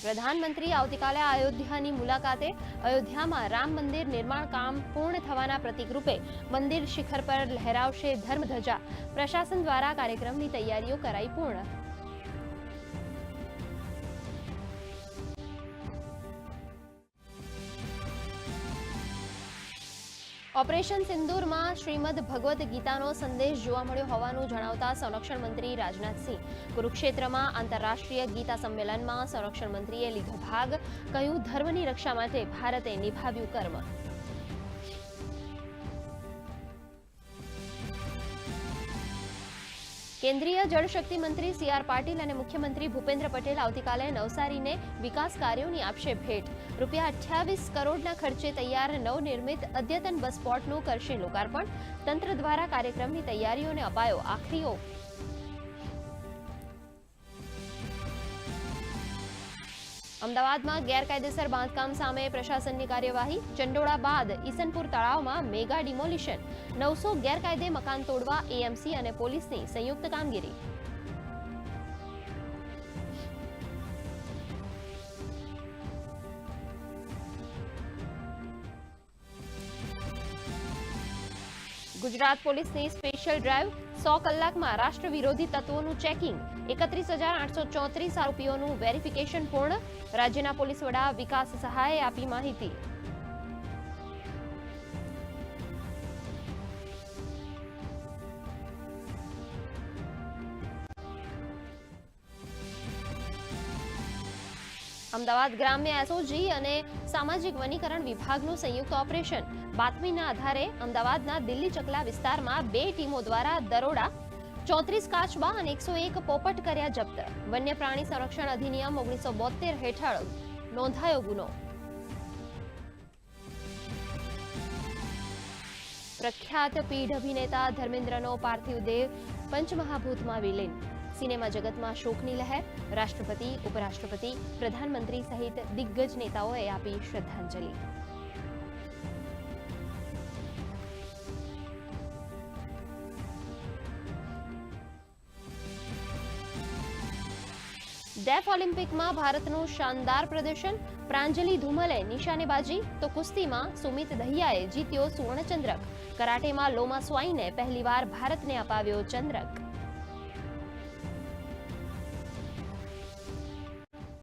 પ્રધાનમંત્રી આવતીકાલે અયોધ્યાની મુલાકાતે અયોધ્યામાં રામ મંદિર નિર્માણ કામ પૂર્ણ થવાના પ્રતિકરૂપે મંદિર શિખર પર લહેરાવશે ધર્મધજા. પ્રશાસન દ્વારા કાર્યક્રમની તૈયારીઓ કરાઈ પૂર્ણ. ઓપરેશન સિંદૂરમાં શ્રીમદ ભગવદ્ ગીતાનો સંદેશ જોવા મળ્યો હોવાનું જણાવતા સંરક્ષણ મંત્રી રાજનાથસિંહ. કુરુક્ષેત્રમાં આંતરરાષ્ટ્રીય ગીતા સંમેલનમાં સંરક્ષણ મંત્રીએ લીધો ભાગ. કહ્યું, ધર્મની રક્ષા માટે ભારતે નિભાવ્યું કર્મ. કેન્દ્રીય જળશક્તિ મંત્રી સી.આર. પાટીલ અને મુખ્યમંત્રી ભૂપેન્દ્ર પટેલ આવતીકાલે નવસારીને વિકાસ કાર્યોની આપશે ભેટ. ₹28 કરોડના ખર્ચે તૈયાર નવનિર્મિત અદ્યતન બસ સ્પોટનું કરશે લોકાર્પણ. તંત્ર દ્વારા કાર્યક્રમની તૈયારીઓને અપાયો આખરી ઓપ. અમદાવાદમાં ગેરકાયદેસર બાંધકામ સામે પ્રશાસનની કાર્યવાહી. ચંડોળા બાદ ઈસનપુર તળાવમાં મેગા ડિમોલિશન. 900 ગેરકાયદે મકાન તોડવા એએમસી અને પોલીસની સંયુક્ત કામગીરી. ગુજરાત પોલીસની સ્પેશિયલ ડ્રાઈવ. 100 કલાકમાં રાષ્ટ્ર વિરોધી તત્વોનું ચેકિંગ. 31,834 આરોપીઓનું વેરિફિકેશન પૂર્ણ. રાજ્યના પોલીસ વડા વિકાસ સહાયે આપી માહિતી. અમદાવાદ ગ્રામ્ય એસઓજી અને સામાજિક વનીકરણ વિભાગનું સંયુક્ત ઓપરેશન. બાતમીના આધારે અમદાવાદના દિલ્હી ચકલા વિસ્તારમાં 2 ટીમો દ્વારા દરોડા. 34 કાચબા અને 101 પોપટ કર્યા જપ્ત. વન્ય પ્રાણી સંરક્ષણ અધિનિયમ 1972 હેઠળ નોંધાયો ગુનો. પ્રખ્યાત પીઢ અભિનેતા ધર્મેન્દ્રનો પાર્થિવ દેહ પંચમહાભૂતમાં વિલીન. સિનેમા જગતમાં શોકની લહેર. રાષ્ટ્રપતિ, ઉપરાષ્ટ્રપતિ, પ્રધાનમંત્રી સહિત દિગ્ગજ નેતાઓએ આપી શ્રદ્ધાંજલિ. ડેફ ઓલિમ્પિકમાં ભારતનું શાનદાર પ્રદર્શન. પ્રાંજલિ ધુમલે નિશાનેબાજી તો કુસ્તીમાં સુમિત દહિયાએ જીત્યો સુવર્ણચંદ્રક. કરાટેમાં લોમા સ્વાઈને પહેલીવાર ભારતને અપાવ્યો ચંદ્રક.